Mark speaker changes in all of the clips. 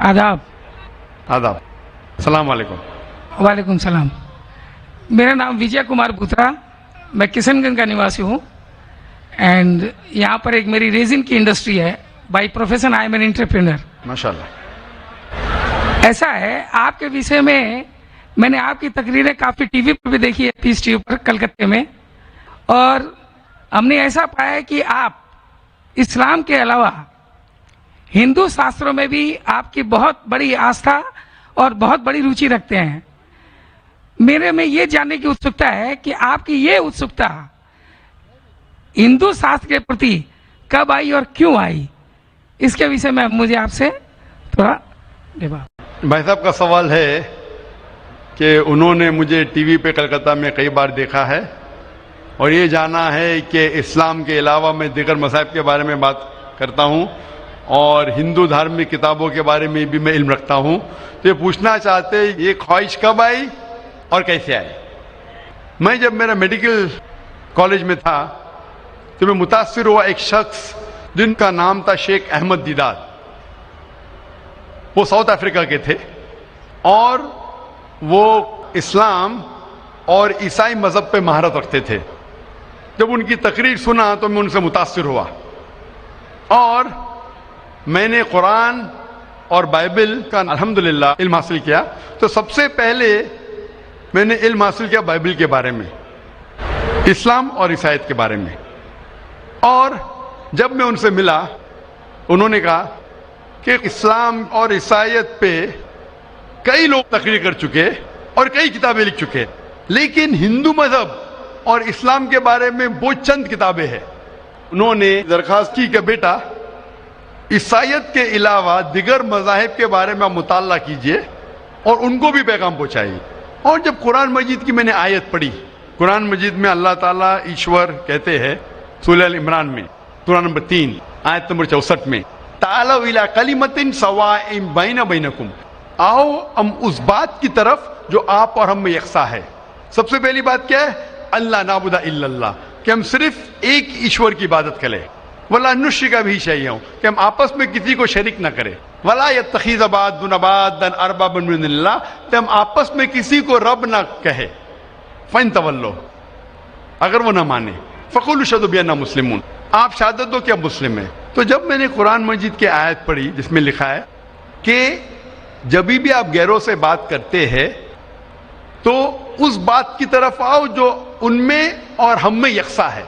Speaker 1: आदाब।
Speaker 2: आदाब। सलाम वालेकुम।
Speaker 1: वालेकुम सलाम। मेरा नाम विजय कुमार बुत्रा, मैं किशनगंज का निवासी हूँ एंड यहाँ पर एक मेरी रेजिन की इंडस्ट्री है। By profession I am an entrepreneur.
Speaker 2: माशाल्लाह।
Speaker 1: ऐसा है, आपके विषय में मैंने आपकी तकरीरें काफ़ी टीवी पर भी देखी है, पीस टीवी पर कलकत्ते में, और हमने ऐसा पाया है कि आप इस्लाम के अलावा हिंदू शास्त्रों में भी आपकी बहुत बड़ी आस्था और बहुत बड़ी रुचि रखते हैं। मेरे में ये जानने की उत्सुकता है कि आपकी ये उत्सुकता हिंदू शास्त्र के प्रति कब आई और क्यों आई, इसके विषय में मुझे आपसे थोड़ा जवाब।
Speaker 2: भाई साहब का सवाल है कि उन्होंने मुझे टीवी पे कलकत्ता में कई बार देखा है और ये जाना है कि इस्लाम के अलावा मैं दीगर मज़ाहिब के बारे में बात करता हूँ और हिंदू धार्मिक किताबों के बारे में भी मैं इल्म रखता हूँ। तो ये पूछना चाहते ये ख्वाहिश कब आई और कैसे आई। मैं जब मेरा मेडिकल कॉलेज में था तो मैं मुतासिर हुआ एक शख्स जिनका नाम था शेख अहमद दीदार। वो साउथ अफ्रीका के थे और वो इस्लाम और ईसाई मज़हब पे महारत रखते थे। जब उनकी तकरीर सुना तो मैं उनसे मुतासिर हुआ और मैंने कुरान और बाइबल का अल्हम्दुलिल्लाह इल्म हासिल किया। तो सबसे पहले मैंने इल्म हासिल किया बाइबल के बारे में, इस्लाम और ईसाईयत के बारे में। और जब मैं उनसे मिला उन्होंने कहा कि इस्लाम और ईसाईयत पे कई लोग तकरीर कर चुके और कई किताबें लिख चुके, लेकिन हिंदू मजहब और इस्लाम के बारे में वो चंद किताबें हैं। उन्होंने दरखास्त की कि बेटा ईसाईयत के अलावा दिगर मज़ाहिब के बारे में आप मुताला कीजिए और उनको भी पैगाम पहुंचाइए। और जब कुरान मजीद की मैंने आयत पढ़ी, कुरान मजीद में अल्लाह ताला ईश्वर कहते हैं सूरह अल इमरान में सूरह नंबर 3 आयत नंबर 64 में, तालौ इला कलिमतिन सवाइन बैना बैनकुम, आओ हम उस बात की तरफ जो आप और हम में यकसा है। सबसे पहली बात क्या है? अल्लाह नाबुदा इल्लल्लाह, कि हम सिर्फ एक ईश्वर की इबादत करें। वला नुश्रिका भी शैअन, कि हम आपस में किसी को शरीक न करें। वला यत्तखिज़ बादुन बादन अरबाबन मिन दुनिल्लाह, कि हम आपस में किसी को रब न कहे। फइन तवल्लो, अगर वो न माने, फ़कुलू शहदू बिअन्ना मुस्लिमून, आप शहादत दो कि आप मुस्लिम हैं। तो जब मैंने कुरान मजीद की आयत पढ़ी जिसमें लिखा है कि जब भी आप गैरों से बात करते हैं तो उस बात की तरफ आओ जो उनमें और हम में यकसा है,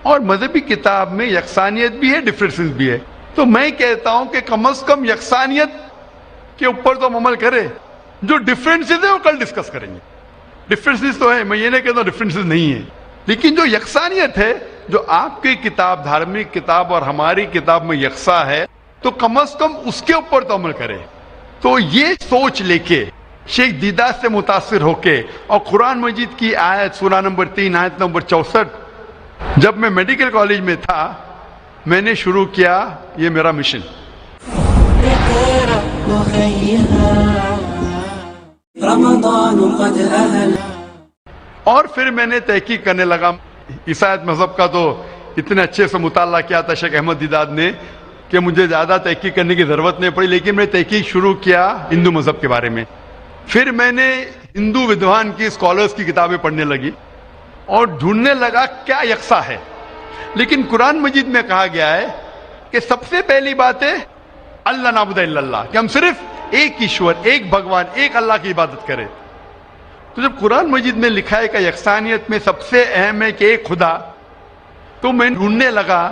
Speaker 2: और मजहबी किताब में यकसानियत भी है, डिफरेंसेस भी है। तो मैं कहता हूं कि कम से कम यकसानियत के ऊपर तो हम अमल करें, जो डिफरेंसेस है वो कल डिस्कस करेंगे। डिफरेंसेस तो है, मैं ये नहीं कहता डिफरेंसेस नहीं है, लेकिन जो यकसानियत है, जो आपकी किताब धार्मिक किताब और हमारी किताब में यकसा है, तो कम से कम उसके ऊपर तो अमल करें। तो ये सोच लेके शेख दीदार से मुतासिर होके और कुरान मजीद की आयत सूरह नंबर 3 आयत नंबर 64 जब मैं मेडिकल कॉलेज में था मैंने शुरू किया ये मेरा मिशन। और फिर मैंने तहकीक करने लगा। ईसाईयत मजहब का तो इतने अच्छे से मुताला किया था शेख अहमद दीदार ने कि मुझे ज़्यादा तहकीक करने की ज़रूरत नहीं पड़ी, लेकिन मैं तहकीक शुरू किया हिंदू मजहब के बारे में। फिर मैंने हिंदू विद्वान की स्कॉलर्स की किताबें पढ़ने लगी और ढूंढने लगा क्या यकसा है। लेकिन कुरान मजीद में कहा गया है कि सबसे पहली बात है अल्लाह नाबुदा इल्लल्लाह, कि हम सिर्फ एक ईश्वर, एक भगवान, एक अल्लाह की इबादत करें। तो जब कुरान मजीद में लिखा है कि यकसानियत में सबसे अहम है कि एक खुदा, तो मैं ढूंढने लगा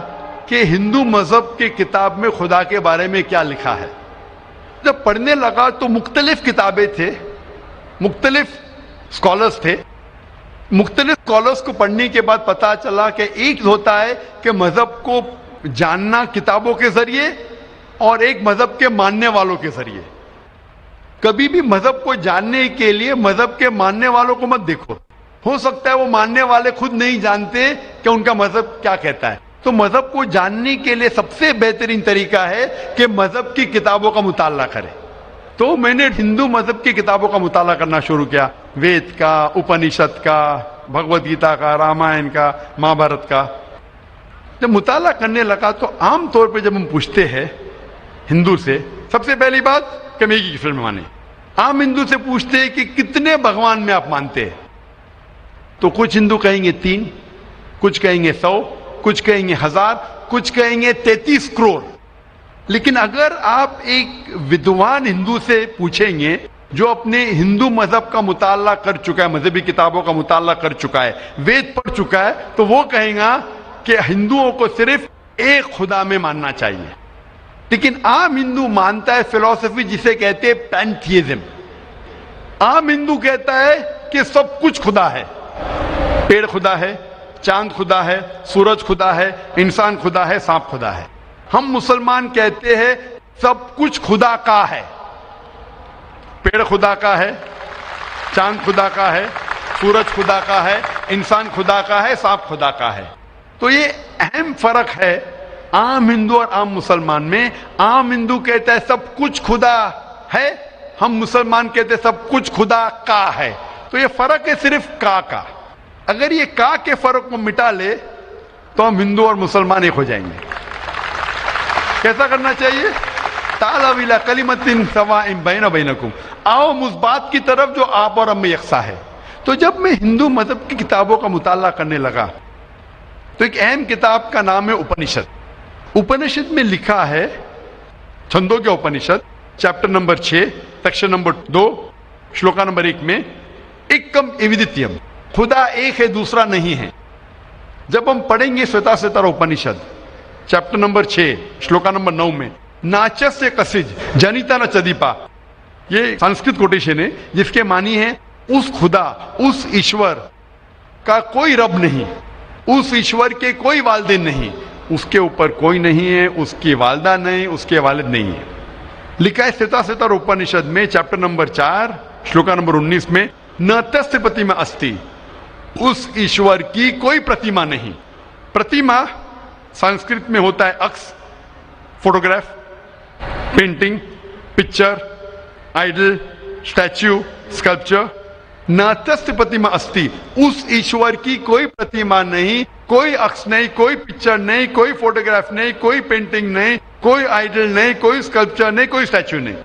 Speaker 2: कि हिंदू मजहब की किताब में खुदा के बारे में क्या लिखा है। जब पढ़ने लगा तो मुख्तलिफ किताबें थे, मुख्तलिफ स्कॉलर्स थे। मुख्तलिफ स्कॉलर्स को पढ़ने के बाद पता चला कि एक होता है कि मजहब को जानना किताबों के जरिए और एक मजहब के मानने वालों के जरिए। कभी भी मजहब को जानने के लिए मजहब के मानने वालों को मत देखो, हो सकता है वो मानने वाले खुद नहीं जानते कि उनका मजहब क्या कहता है। तो मजहब को जानने के लिए सबसे बेहतरीन तरीका है कि मजहब की किताबों का मुताला करें। तो मैंने हिंदू मजहब की किताबों का मुताला करना शुरू किया, वेद का, उपनिषद का, भगवद गीता का, रामायण का, महाभारत का। जब मुताला करने लगा तो आम तौर पे जब हम पूछते हैं हिंदू से, सबसे पहली बात कि मेगी की फिल्म माने। आम हिंदू से पूछते हैं कि कितने भगवान में आप मानते हैं, तो कुछ हिंदू कहेंगे 3, कुछ कहेंगे 100, कुछ कहेंगे 1000, कुछ कहेंगे 33 करोड़। लेकिन अगर आप एक विद्वान हिंदू से पूछेंगे जो अपने हिंदू मजहब का मुताला कर चुका है, मजहबी किताबों का मुताला कर चुका है, वेद पढ़ चुका है, तो वो कहेगा कि हिंदुओं को सिर्फ एक खुदा में मानना चाहिए। लेकिन आम हिंदू मानता है फिलॉसफी जिसे कहते हैं पैंथियज्म। आम हिंदू कहता है कि सब कुछ खुदा है, पेड़ खुदा है, चांद खुदा है, सूरज खुदा है, इंसान खुदा है, सांप खुदा है। हम मुसलमान कहते हैं सब कुछ खुदा का है, पेड़ खुदा का है, चांद खुदा का है, सूरज खुदा का है, इंसान खुदा का है, सांप खुदा का है। तो ये अहम फर्क है आम हिंदू और आम मुसलमान में। आम हिंदू कहता है सब कुछ खुदा है, हम मुसलमान कहते हैं सब कुछ खुदा का है। तो ये फर्क है सिर्फ का। अगर ये का के फर्क को मिटा ले तो हम हिंदू और मुसलमान एक हो जाएंगे। कैसा करना चाहिए? तालाविला कलिमतिन सवाइन बैना बैनकुम, आओ उस बात की तरफ जो आप और हम में यकसा है। तो जब मैं हिंदू मजहब की किताबों का मुताला करने लगा तो एक अहम किताब का नाम है उपनिषद। उपनिषद में लिखा है, Chandogya Upanishad, chapter number 6, section number 2, shloka number 1 में, एकम एविदित्यम, खुदा एक है दूसरा नहीं है। जब हम पढ़ेंगे श्वेताश्वेतर उपनिषद चैप्टर नंबर 6 श्लोका नंबर 9 में, नाचस्य कसिज जनिता न चदीपा, ये संस्कृत कोटेशन है जिसके मानी है उस खुदा, उस ईश्वर का कोई रब नहीं, उस ईश्वर के कोई वालिदैन नहीं, उसके ऊपर कोई नहीं है, उसकी वालदा नहीं, उसके वालिद नहीं है। लिखा है श्वेताश्वेतर उपनिषद में चैप्टर नंबर 4 श्लोका नंबर 19 में, न तस्य प्रतिमा अस्ति, उस ईश्वर की कोई प्रतिमा नहीं। प्रतिमा संस्कृत में होता है अक्स, photograph, painting, picture, idol, statue, sculpture. न तस्य प्रतिमा अस्ति, उस ईश्वर की कोई प्रतिमा नहीं, कोई अक्स नहीं, कोई पिक्चर नहीं, कोई फोटोग्राफ नहीं, कोई पेंटिंग नहीं, कोई आइडल नहीं, कोई स्कल्पचर नहीं, कोई स्टैच्यू नहीं।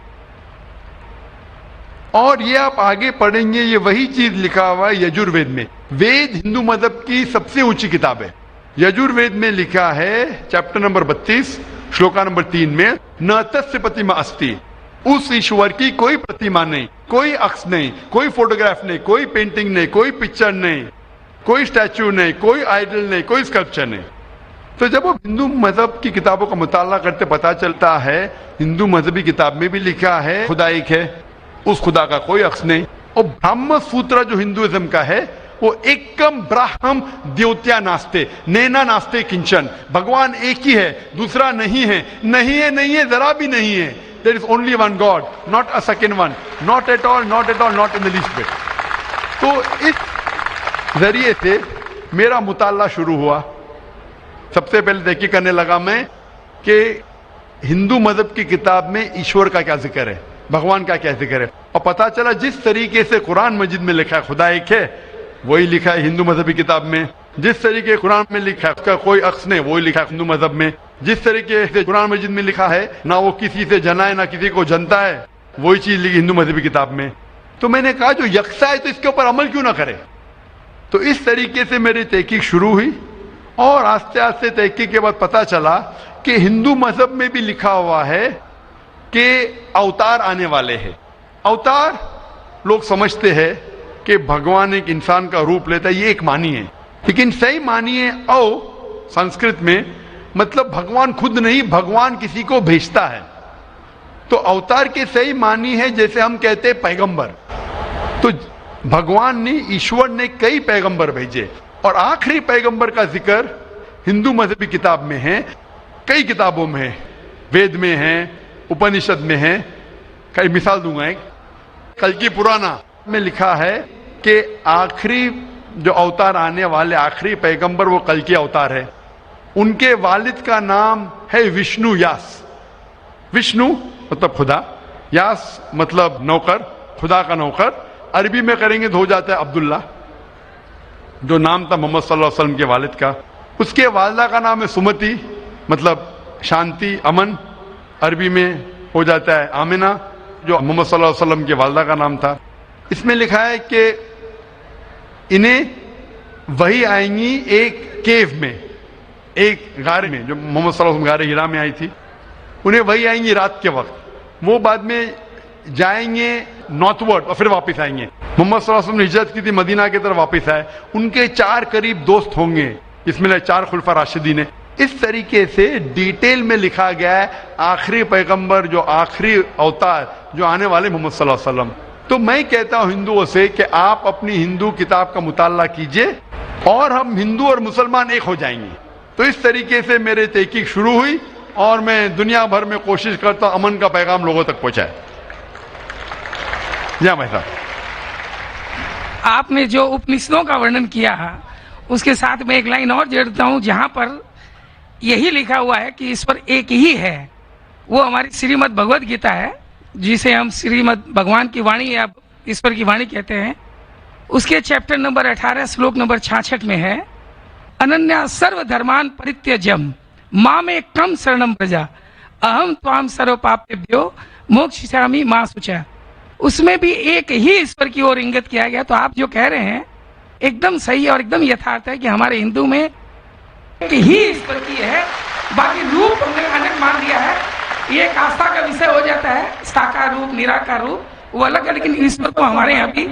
Speaker 2: और ये आप आगे पढ़ेंगे, ये वही चीज लिखा हुआ है यजुर्वेद में। वेद हिंदू मजहब की सबसे ऊंची किताब है। यजुर्वेद में लिखा है चैप्टर नंबर 32 श्लोका नंबर 3 में, न तस्य प्रतिमा अस्ति, उस ईश्वर की कोई प्रतिमा नहीं, कोई अक्स नहीं, कोई फोटोग्राफ नहीं, कोई पेंटिंग नहीं, कोई पिक्चर नहीं, कोई स्टैच्यू नहीं, कोई आइडल नहीं, कोई स्कल्पचर नहीं। तो जब आप हिंदू मजहब की किताबों का मुताला करते पता चलता है हिंदू मजहबी किताब में भी लिखा है खुदा एक है, उस खुदा का कोई अक्स नहीं। और ब्राह्म सूत्र जो हिंदुइज्म का है वो एकम ब्राह्म द्योत्या नास्ते नैना नास्ते किंचन, भगवान एक ही है, दूसरा नहीं है, नहीं है, नहीं है, जरा भी नहीं है। There is only one God, not a second one, not at all, not at all, not in the least bit. तो इस जरिए से मेरा मुताला शुरू हुआ। सबसे पहले तहकीक करने लगा मैं कि हिंदू मजहब की किताब में ईश्वर का क्या जिक्र है, भगवान का क्या जिक्र है। और पता चला जिस तरीके से कुरान मजिद में लिखा है खुदा एक है, वही लिखा है हिंदू मजहबी किताब में। जिस तरीके कुरान में लिखा है उसका कोई अक्स नहीं, वही लिखा है हिंदू मजहब में। जिस तरीके से कुरान मजिद में लिखा है ना वो किसी से जना है ना किसी को जनता है, वही चीज लिखी हिंदू मजहबी किताब में। तो मैंने कहा जो यकसा है तो इसके ऊपर अमल क्यों ना करे। तो इस तरीके से मेरी तहकीक शुरू हुई और आस्ते आस्ते तहकीक के बाद पता चला कि हिंदू मजहब में भी लिखा हुआ है कि अवतार आने वाले हैं। अवतार लोग समझते हैं कि भगवान एक इंसान का रूप लेता है, ये एक मानी है, लेकिन सही मानी है संस्कृत में मतलब भगवान खुद नहीं, भगवान किसी को भेजता है। तो अवतार के सही मानी है जैसे हम कहते हैं पैगंबर। तो भगवान ने, ईश्वर ने कई पैगंबर भेजे और आखिरी पैगंबर का जिक्र हिंदू मजहबी किताब में है, कई किताबों में है, वेद में है, उपनिषद में है। कई मिसाल दूंगा एक, कल्कि पुराना में लिखा है कि आखिरी जो अवतार आने वाले आखिरी पैगंबर वो कल्कि अवतार है। उनके वालिद का नाम है विष्णु यास। विष्णु मतलब खुदा, यास मतलब नौकर, खुदा का नौकर। अरबी में करेंगे तो हो जाता है अब्दुल्ला, जो नाम था मोहम्मद सल्लल्लाहु अलैहि वसल्लम के वालिद का। उसके वालदा का नाम है सुमति, मतलब शांति, अमन। अरबी में हो जाता है आमिना, जो मोहम्मद सल्लल्लाहु अलैहि वसल्लम के वालदा का नाम था। इसमें लिखा है कि इन्हें वही आएंगी एक केव में, एक गारे में, जो मोहम्मद सल्लल्लाहु अलैहि वसल्लम गारे हिरा में आई थी। उन्हें वही आएंगी रात के वक्त, वो बाद में जाएंगे नॉर्थवर्ड और फिर वापस आएंगे। मोहम्मद सल्लल्लाहु अलैहि वसल्लम ने हिजरत की थी, मदीना की तरफ वापस आए, उनके 4 करीब दोस्त होंगे, इसमें 4 खुलफा राशिदीन है। इस तरीके से डिटेल में लिखा गया है आखिरी पैगंबर, जो आखिरी अवतार जो आने वाले मोहम्मद सल्लल्लाहु अलैहि वसल्लम। तो मैं कहता हूं हिंदुओं से कि आप अपनी हिंदू किताब का मुताला कीजिए और हम हिंदू और मुसलमान एक हो जाएंगे। तो इस तरीके से मेरे तहकीक शुरू हुई और मैं दुनिया भर में कोशिश करता हूं अमन का पैगाम लोगों तक पहुंचाए। जी भाई साहब,
Speaker 1: आपने जो उपनिषदों का वर्णन किया उसके साथ में एक लाइन और जोड़ता हूं, जहां पर यही लिखा हुआ है कि ईश्वर एक ही है। वो हमारी श्रीमद् भगवद गीता है, जिसे हम श्रीमद् भगवान की वाणी या ईश्वर की वाणी कहते हैं। उसके चैप्टर नंबर 18 श्लोक नंबर 66 में है, अनन्या सर्व धर्मान परित्यज्यम मामेकं शरणं व्रज अहम त्वाम सर्व पापेभ्यो मोक्षयिष्यामि मा शुचः। उसमें भी एक ही ईश्वर की ओर इंगित किया गया। तो आप जो कह रहे हैं एकदम सही और एकदम यथार्थ है कि हमारे हिंदू में एक ही ईश्वर की है, बाकी रूप हमने अनेक मान दिया है। ये एक आस्था का विषय हो जाता है, साकार रूप, निराकार रूप वो अलग है, लेकिन ईश्वर तो हमारे यहाँ भी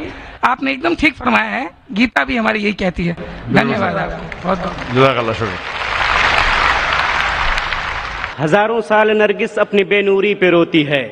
Speaker 1: आपने एकदम ठीक फरमाया है। गीता भी हमारी यही कहती है। धन्यवाद आपको बहुत बहुत।
Speaker 2: जज़ाकल्लाह शुक्र।
Speaker 3: हजारों साल नरगिस अपनी बेनूरी पे रोती है,